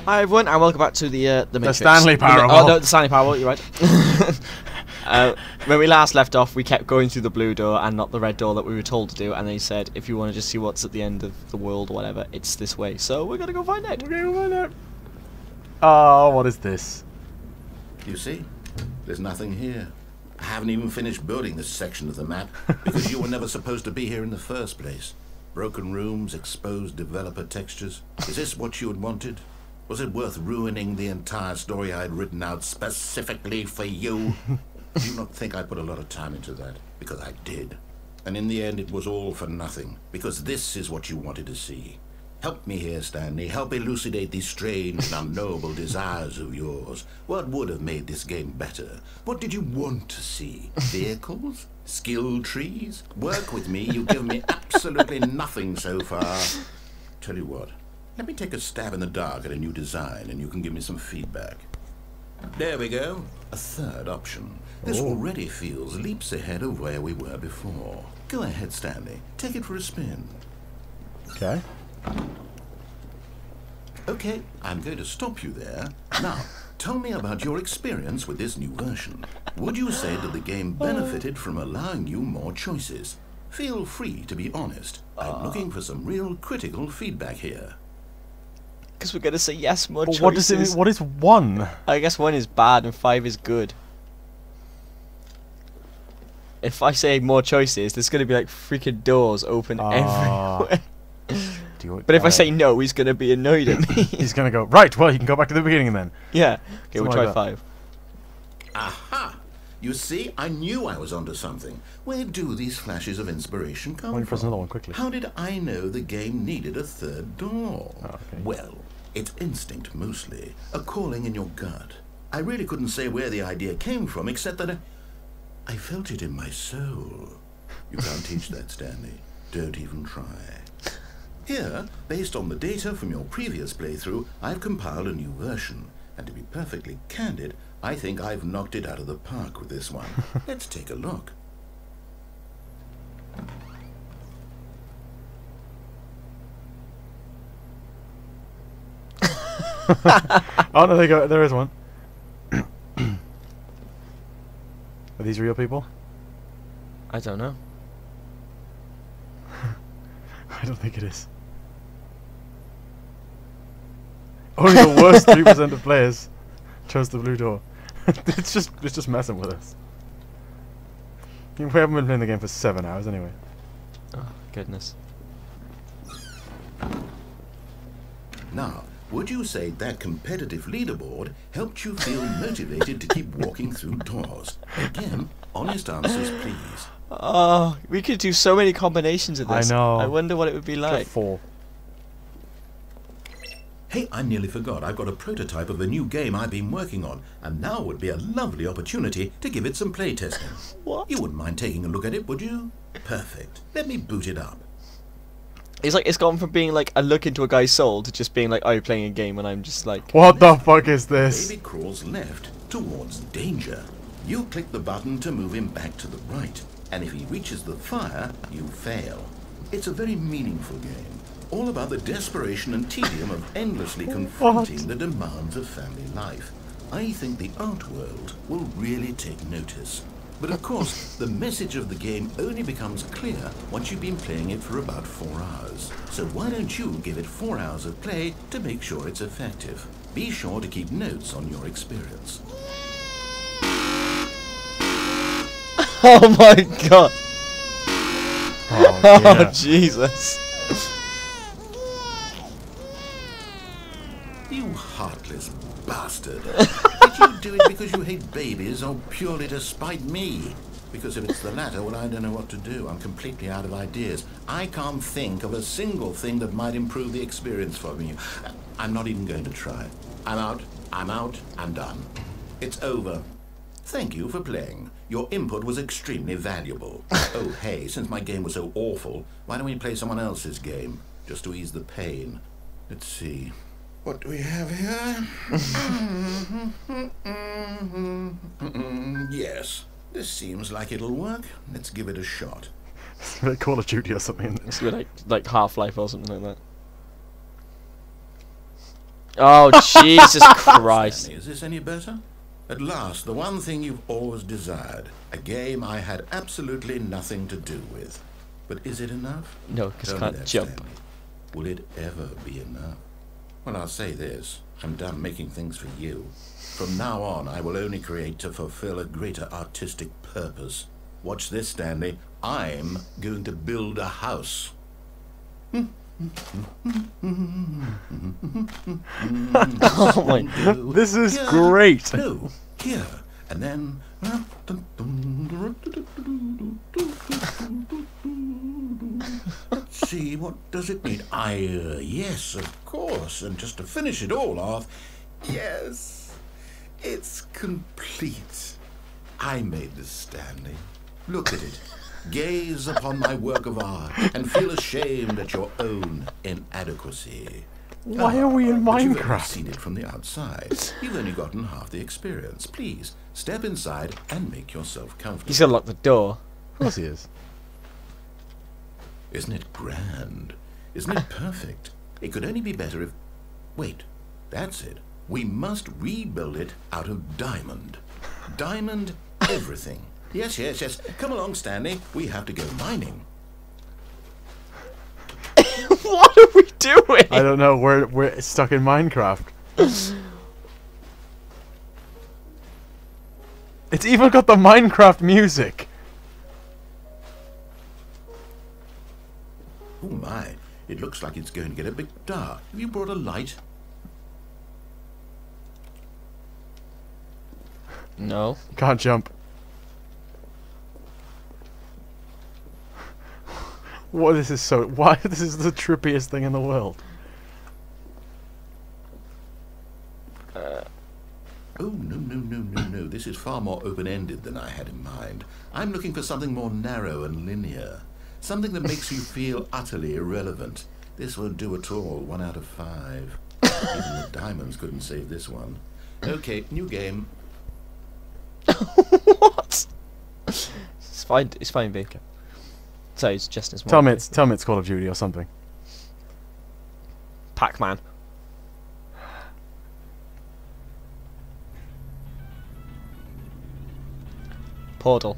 Hi everyone, and welcome back to the Matrix. Stanley Parable. Oh no, the Stanley Parable. You're right. When we last left off, we kept going through the blue door and not the red door that we were told to do, and they said if you want to just see what's at the end of the world or whatever, it's this way. So we're gonna go find it. We're gonna go find out. Oh, what is this? You see, there's nothing here. I haven't even finished building this section of the map because you were never supposed to be here in the first place. Broken rooms, exposed developer textures. Is this what you had wanted? Was it worth ruining the entire story I had written out specifically for you? Do you not think I put a lot of time into that? Because I did. And in the end, it was all for nothing. Because this is what you wanted to see. Help me here, Stanley. Help elucidate these strange and unknowable desires of yours. What would have made this game better? What did you want to see? Vehicles? Skill trees? Work with me. You've given me absolutely nothing so far. Tell you what. Let me take a stab in the dark at a new design and you can give me some feedback. There we go. A third option. This already feels leaps ahead of where we were before. Go ahead, Stanley. Take it for a spin. Okay. Okay, I'm going to stop you there. Now, tell me about your experience with this new version. Would you say that the game benefited from allowing you more choices? Feel free to be honest. I'm looking for some real critical feedback here. Because we're gonna say yes, more But choices. what does it mean? What is 1? I guess 1 is bad and 5 is good. If I say more choices, there's gonna be like freaking doors open everywhere. But if I say no, he's gonna be annoyed at me. He's gonna go, right, well, you can go back to the beginning then. Yeah. Okay, we'll try like 5. Aha! You see, I knew I was onto something. Where do these flashes of inspiration come Why don't you from? press another one quickly? How did I know the game needed a third door? Oh, okay. Well, it's instinct mostly, a calling in your gut. I really couldn't say where the idea came from, except that I felt it in my soul. You can't teach that, Stanley. Don't even try. Here, based on the data from your previous playthrough, I've compiled a new version. And to be perfectly candid, I think I've knocked it out of the park with this one. Let's take a look. Oh no, there is one. Are these real people? I don't know. I don't think it is. Only the worst 3% of players chose the blue door. It's just messing with us. We haven't been playing the game for 7 hours anyway. Oh, goodness. Now, would you say that competitive leaderboard helped you feel motivated to keep walking through doors? Again, honest answers, please. Oh, we could do so many combinations of this. I know. I wonder what it would be like. 4. Hey, I nearly forgot. I've got a prototype of a new game I've been working on, and now would be a lovely opportunity to give it some playtesting. What? You wouldn't mind taking a look at it, would you? Perfect. Let me boot it up. It's like it's gone from being like a look into a guy's soul to just being like, oh, you're playing a game, and I'm just like, What the fuck is this? Baby crawls left towards danger. You click the button to move him back to the right, and if he reaches the fire, you fail. It's a very meaningful game, all about the desperation and tedium of endlessly confronting the demands of family life. I think the art world will really take notice. But of course, the message of the game only becomes clear once you've been playing it for about 4 hours. So why don't you give it 4 hours of play to make sure it's effective? Be sure to keep notes on your experience. oh my god, Oh, oh yeah. Jesus. You heartless bastard. Did you do it because you hate babies or purely to spite me? Because if it's the latter, well, I don't know what to do. I'm completely out of ideas. I can't think of a single thing that might improve the experience for me. I'm not even going to try. I'm out, I'm done. It's over. Thank you for playing. Your input was extremely valuable. Oh, hey, since my game was so awful, why don't we play someone else's game? Just to ease the pain. Let's see. What do we have here? Yes, this seems like it'll work. Let's give it a shot. Like Call of Duty or something. It's like Half-Life or something like that. Oh, Jesus Christ. Stanley, is this any better? At last, the one thing you've always desired. A game I had absolutely nothing to do with. But is it enough? No, because I Tell me can't that, jump. Stanley. Will it ever be enough? Well, I'll say this. I'm done making things for you. From now on, I will only create to fulfill a greater artistic purpose. Watch this, Stanley. I'm going to build a house. Oh my. This is Here. great. No, here. And then... Let's see, what does it need? Yes, of course. And just to finish it all off, yes, it's complete. I made this, Stanley. Look at it. Gaze upon my work of art and feel ashamed at your own inadequacy. Why are we in But you've only Minecraft? seen it from the outside. You've only gotten half the experience. Please, step inside and make yourself comfortable. He's gonna lock the door. Of course he is. Isn't it grand? Isn't it perfect? It could only be better if... Wait, that's it. We must rebuild it out of diamond. Diamond everything. Yes, yes, yes. Come along, Stanley. We have to go mining. What are we doing? I don't know. We're stuck in Minecraft. It's even got the Minecraft music. Oh my, it looks like it's going to get a bit dark. Have you brought a light? No. Can't jump. What? This is so. Why? This is the trippiest thing in the world. Oh, no, no, no, no, no. This is far more open-ended than I had in mind. I'm looking for something more narrow and linear. Something that makes you feel utterly irrelevant. This won't do at all. 1 out of 5. Even the diamonds couldn't save this one. Okay, new game. What? It's fine. It's fine, B. So it's just as Tell me it's Call of Duty or something. Pac-Man. Portal.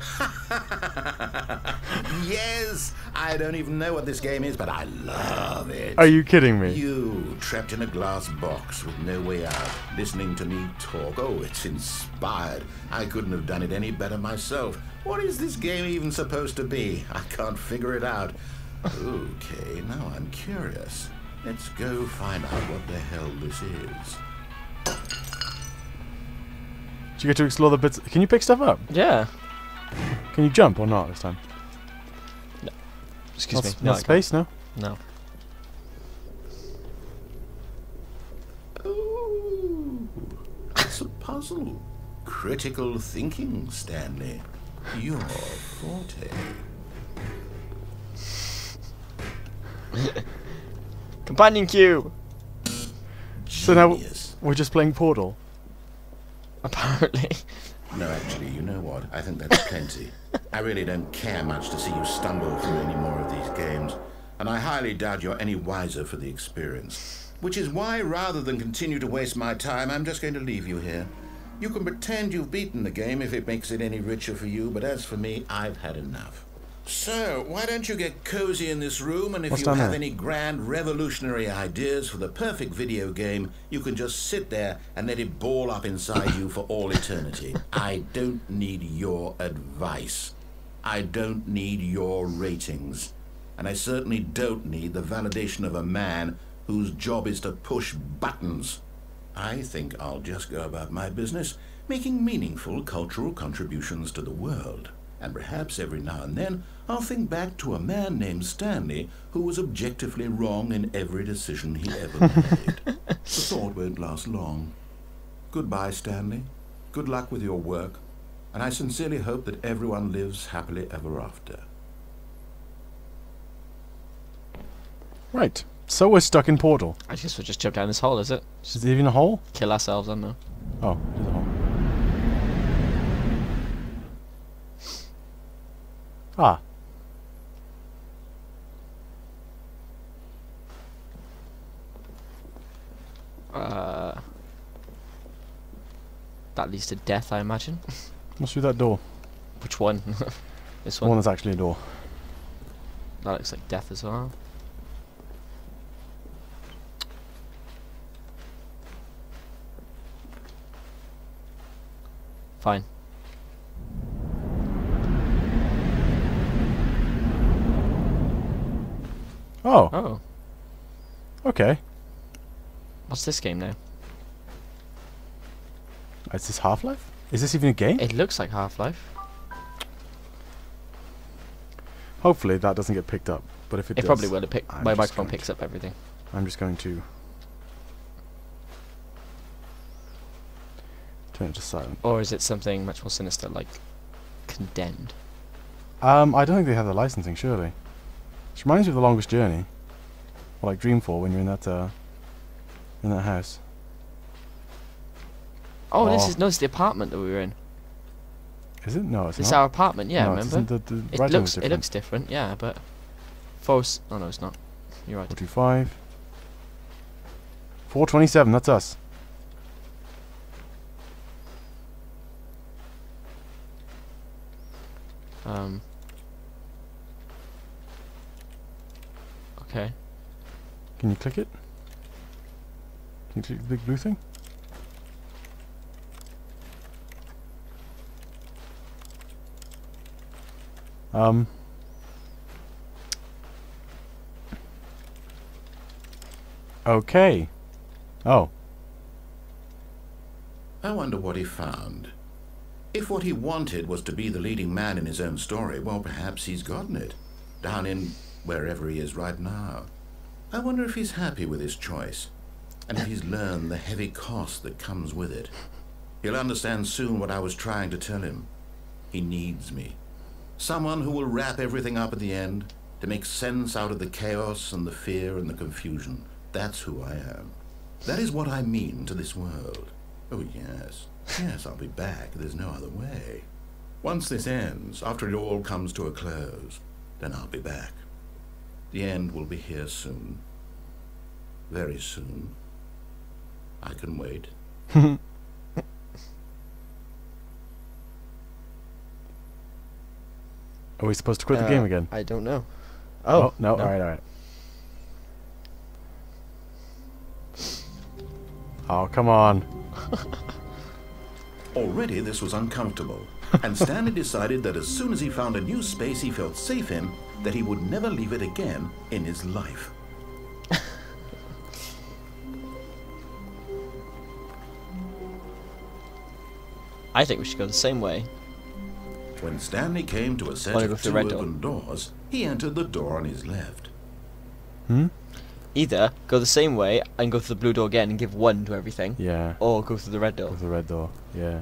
Yes! I don't even know what this game is, but I love it. Are you kidding me? You, trapped in a glass box with no way out, listening to me talk. Oh, it's inspired. I couldn't have done it any better myself. What is this game even supposed to be? I can't figure it out. Okay, now I'm curious. Let's go find out what the hell this is. Did you get to explore the bits? Can you pick stuff up? Yeah. Can you jump or not this time? Excuse me. Not No, I can't. space, no? No. Ooh, it's a puzzle. Critical thinking, Stanley. Your forte. Companion queue. So now Genius. we're just playing Portal. Apparently. No, actually, you know what? I think that's plenty. I really don't care much to see you stumble through any more of these games, and I highly doubt you're any wiser for the experience. Which is why, rather than continue to waste my time, I'm just going to leave you here. You can pretend you've beaten the game if it makes it any richer for you, but as for me, I've had enough. So, why don't you get cozy in this room, and if What's you down have there? any grand revolutionary ideas for the perfect video game, you can just sit there and let it ball up inside you for all eternity. I don't need your advice. I don't need your ratings. And I certainly don't need the validation of a man whose job is to push buttons. I think I'll just go about my business, making meaningful cultural contributions to the world. And perhaps every now and then I'll think back to a man named Stanley who was objectively wrong in every decision he ever made. The thought won't last long. Goodbye, Stanley. Good luck with your work, and I sincerely hope that everyone lives happily ever after. Right. So we're stuck in Portal. I guess we'll just jump down this hole, is it? Is there even a hole? Kill ourselves, I don't know. Oh, there's a hole. Ah. That leads to death, I imagine. What's through that door? Which one? This The one? one that's actually a door. That looks like death as well. Fine. Oh, Oh. okay. What's this game now? Is this Half-Life? Is this even a game? It looks like Half-Life. Hopefully that doesn't get picked up. But if it It does, probably will. I'm My just microphone going picks up everything. I'm just going to turn it to silent. Or is it something much more sinister, like Condemned? I don't think they have the licensing, surely. Which reminds me of The Longest Journey. Or like Dreamfall when you're in that house. Oh, Oh. this is the apartment that we were in. Is it? No, it's This is not. our apartment, yeah. No, it Remember? isn't. The It writing looks was different. different, yeah, but false. Oh no, it's not. You're right. 425. 427. That's us. Okay. Can you click it? Can you click the big blue thing? Okay. Oh. I wonder what he found. If what he wanted was to be the leading man in his own story, well, perhaps he's gotten it. Down in wherever he is right now. I wonder if he's happy with his choice. And if he's learned the heavy cost that comes with it. He'll understand soon what I was trying to tell him. He needs me. Someone who will wrap everything up at the end, to make sense out of the chaos and the fear and the confusion. That's who I am. That is what I mean to this world. Oh, yes. Yes, I'll be back. There's no other way. Once this ends, after it all comes to a close, then I'll be back. The end will be here soon. Very soon. I can wait. Are we supposed to quit the game again? I don't know. Oh, no. Alright. Oh, come on. Already this was uncomfortable, and Stanley decided that as soon as he found a new space he felt safe in, that he would never leave it again in his life. I think we should go the same way. When Stanley came to a set Wanna go of through two the red door? open doors, he entered the door on his left. Either go the same way and go through the blue door again and give one to everything, Yeah. or go through the red door. With the red door. Yeah.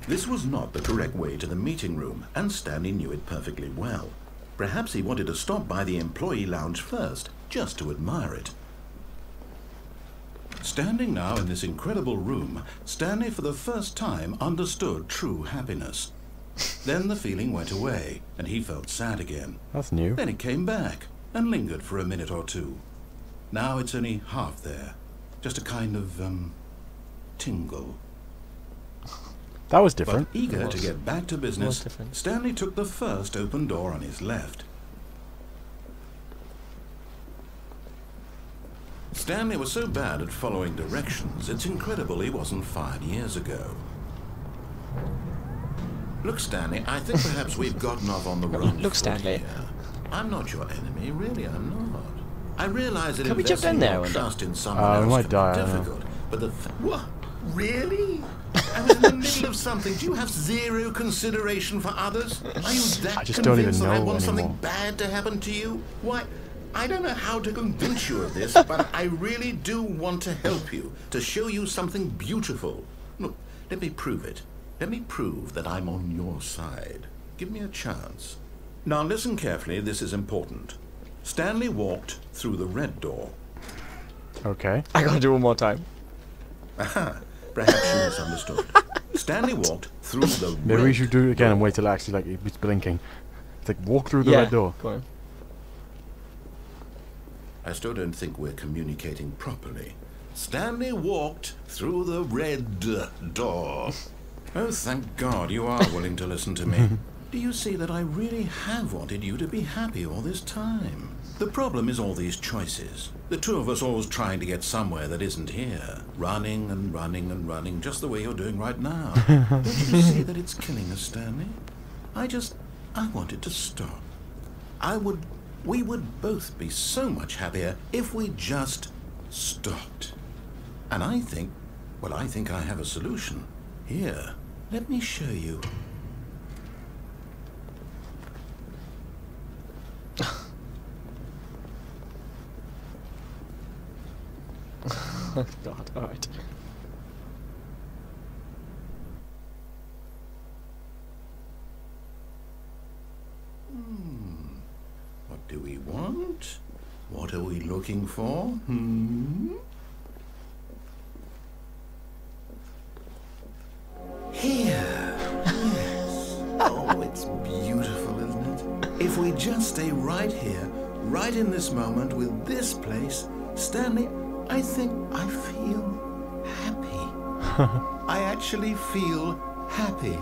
This was not the correct way to the meeting room, and Stanley knew it perfectly well. Perhaps he wanted to stop by the employee lounge first, just to admire it. Standing now in this incredible room, Stanley for the first time understood true happiness. Then the feeling went away, and he felt sad again. That's new. Then it came back, and lingered for a minute or two. Now it's only half there. Just a kind of, tingle. That was But different. eager It to was. get back to It was business, different. Stanley took the first open door on his left. Stanley was so bad at following directions, it's incredible he wasn't fired years ago. Look, Stanley, I think perhaps we've gotten off on the wrong Look, foot Stanley. here. I'm not your enemy, really, I'm not. I realize that Can we jump investing in there your and- trust in someone we else might can die, be I don't know. difficult, but the what? Really? I was in the middle of something. Do you have zero consideration for others? Are you that I just don't even convinced that I know want something anymore. bad to happen to you? Why, I don't know how to convince you of this, but I really do want to help you, to show you something beautiful. Look, let me prove it. Let me prove that I'm on your side. Give me a chance. Now listen carefully, this is important. Stanley walked through the red door. Okay. I gotta do it one more time. Aha, perhaps you misunderstood. Stanley walked through the Maybe red we should do it again and door. wait till it actually like it's blinking. It's like walk through the Yeah, red door. go on. I still don't think we're communicating properly. Stanley walked through the red door. Oh, thank God you are willing to listen to me. Do you see that I really have wanted you to be happy all this time? The problem is all these choices. The two of us always trying to get somewhere that isn't here. Running and running and running, just the way you're doing right now. Don't you see that it's killing us, Stanley? I wanted to stop. We would both be so much happier if we just stopped. And I think I have a solution. Here, let me show you. Oh God, alright. What do we want? What are we looking for? Here. Yes. Oh, it's beautiful, isn't it? If we just stay right here, right in this moment with this place, Stanley, I think I feel happy. I actually feel happy.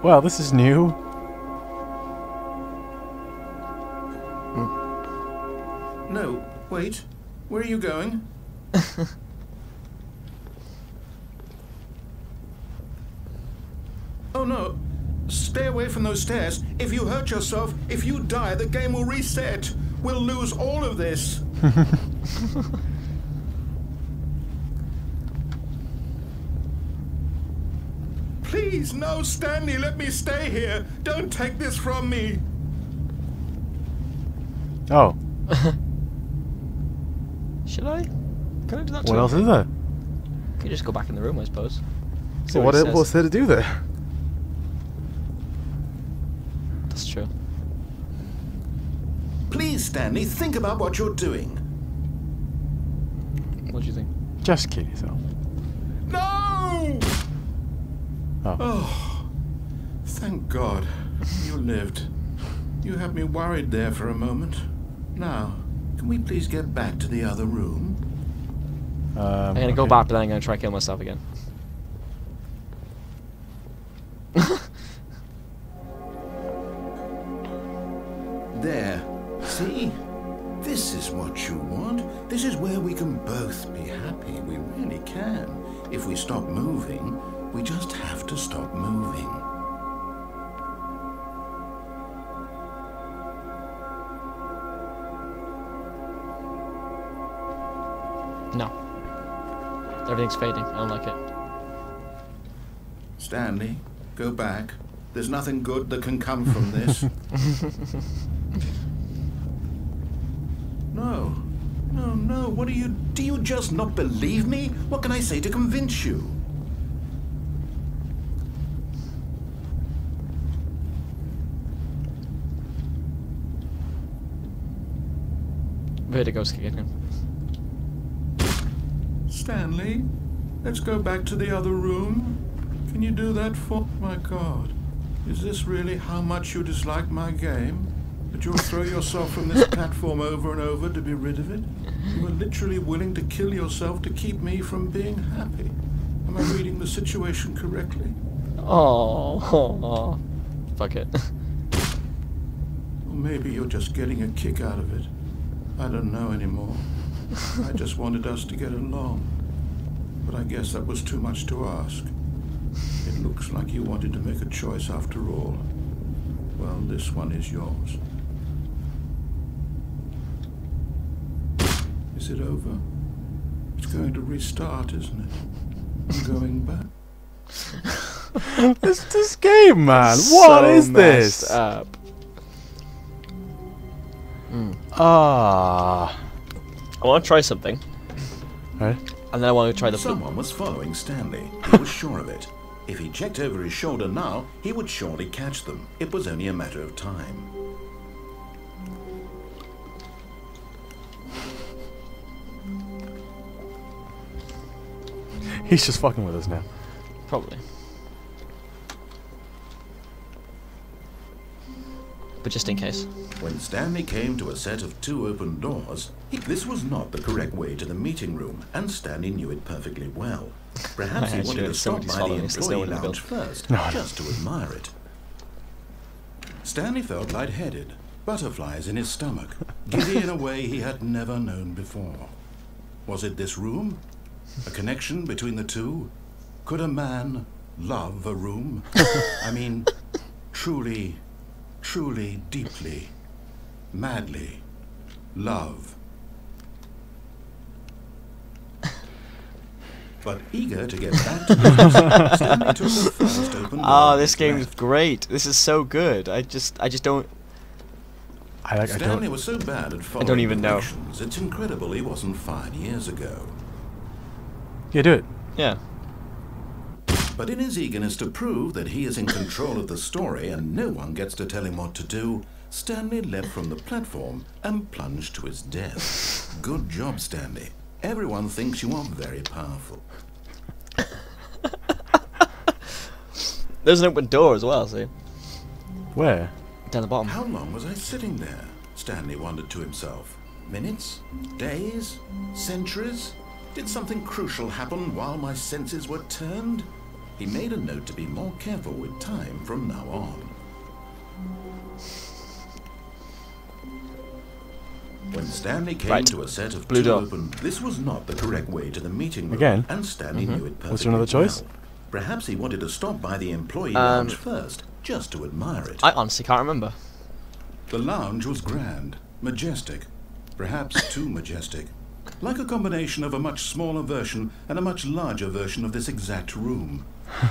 Well, this is new. No, wait. Where are you going? Oh no. Stay away from those stairs. If you hurt yourself, if you die, the game will reset. We'll lose all of this. Please, no, Stanley, let me stay here. Don't take this from me. Oh. Should I? Can I do that too? What else is there? Can you just go back in the room, I suppose? See Well, he what says. else there to do there? That's true. Please, Stanley, think about what you're doing. What do you think? Just kill yourself. No! Oh. Oh, thank God you lived. You had me worried there for a moment. Now, can we please get back to the other room? I'm gonna go back, but then I'm gonna try to kill myself again. There. See? This is what you want. This is where we can both be happy. We really can. If we stop moving, we just have to stop moving. No. Everything's fading. I don't like it. Stanley, go back. There's nothing good that can come from this. No. No, no. What do you just not believe me? What can I say to convince you? Vertigo's kicking in. Stanley, let's go back to the other room. Can you do that for... My God. Is this really how much you dislike my game? That you'll throw yourself from this platform over and over to be rid of it? You are literally willing to kill yourself to keep me from being happy. Am I reading the situation correctly? Oh, fuck it. Or maybe you're just getting a kick out of it. I don't know anymore. I just wanted us to get along. But I guess that was too much to ask. It looks like you wanted to make a choice after all. Well, this one is yours. Is it over? It's going to restart, isn't it? I'm going back. This game, man. So What is messed this? up. Ah. I want to try something, Right. and then I want to try the blue. Someone was following Stanley. He was sure of it. If he checked over his shoulder now, he would surely catch them. It was only a matter of time. He's just fucking with us now. Probably. but just in case. When Stanley came to a set of 2 open doors, this was not the correct way to the meeting room, and Stanley knew it perfectly well. Perhaps he wanted to stop by the employee lounge first, just to admire it. Stanley felt lightheaded, butterflies in his stomach, giddy in a way he had never known before. Was it this room? A connection between the two? Could a man love a room? I mean, truly, truly, deeply, madly love. But eager to get back to business, Stanley took the first open door. Oh, this game's great. This is so good. I just don't. Stanley was so bad at following even know. directions, it's incredible he wasn't fired years ago. Yeah, do it. Yeah. But in his eagerness to prove that he is in control of the story and no one gets to tell him what to do, Stanley leapt from the platform and plunged to his death. Good job, Stanley. Everyone thinks you are very powerful. There's an open door as well, see? Where? Down the bottom. How long was I sitting there? Stanley wondered to himself. Minutes? Days? Centuries? Did something crucial happen while my senses were turned? He made a note to be more careful with time from now on. When Stanley came to a set of 2 open, this was not the correct way to the meeting room. Again? And Stanley knew it perfectly What's your another choice? well. Perhaps he wanted to stop by the employee lounge first, just to admire it. I honestly can't remember. The lounge was grand, majestic, perhaps too majestic. Like a combination of a much smaller version and a much larger version of this exact room.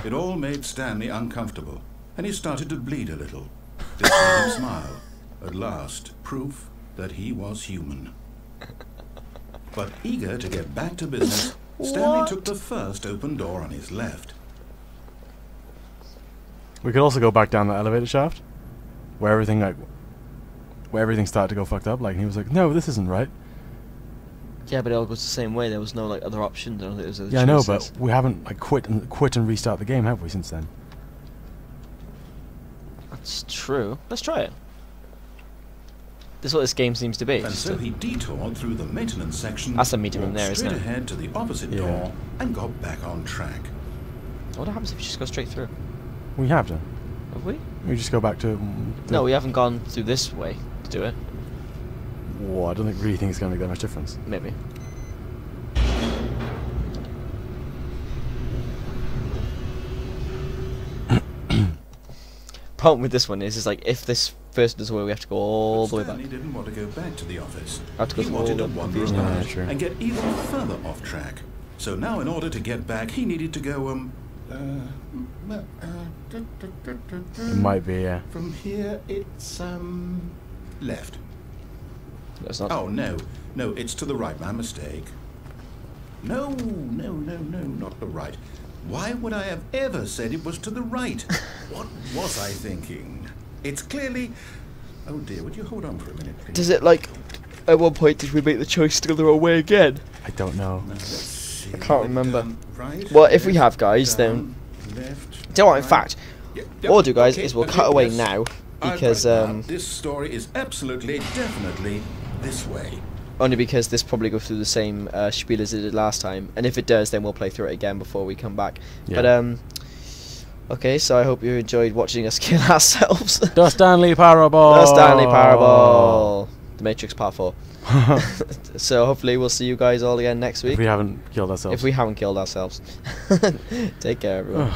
It all made Stanley uncomfortable, and he started to bleed a little. This made him smile. At last, proof that he was human. But eager to get back to business, Stanley took the first open door on his left. We could also go back down the elevator shaft, where everything started to go fucked up. Like, and he was like, "No, this isn't right." Yeah, but it all goes the same way. There was no like other options. I don't think there was other Yeah, I know, choices. but we haven't like quit and restart the game, have we? Since then. That's true. Let's try it. This is what this game seems to be. And so he detoured through the maintenance section. That's the meeting room walked there, isn't straight it? ahead to the opposite door and got back on track. What happens if you just go straight through? We have to. Have we? We just go back to. No, we haven't gone through this way to do it. Well, I don't really think it's going to make that much difference. Maybe. Problem with this one is like if this first does away, we have to go all the way back. Stanley didn't want to go back to the office. Have to go He through wanted to all the wander confusing around true. and get even further off track. So now, in order to get back, he needed to go It might be, yeah. from here, it's left. That's not. Oh no, it's to the right. My mistake. No, not the right. Why would I have ever said it was to the right? What was I thinking? It's clearly. Oh dear, would you hold on for a minute, please? Does it like? At one point, did we make the choice to go the wrong way again? I don't know. Now, let's see. I can't remember. Right, Well, if we left, have, guys, down, then. left, Do you know what? In right. fact, Yeah, what we'll do, guys, okay, is we'll okay, cut away yes. now I've because got that. This story is absolutely, definitely this way. only because this probably goes through the same spiel as it did last time, and if it does, then we'll play through it again before we come back. Yeah. But okay, so I hope you enjoyed watching us kill ourselves. The Stanley Parable. The Stanley Parable, The Matrix Part 4. So hopefully we'll see you guys all again next week. If we haven't killed ourselves. If we haven't killed ourselves. Take care, everyone.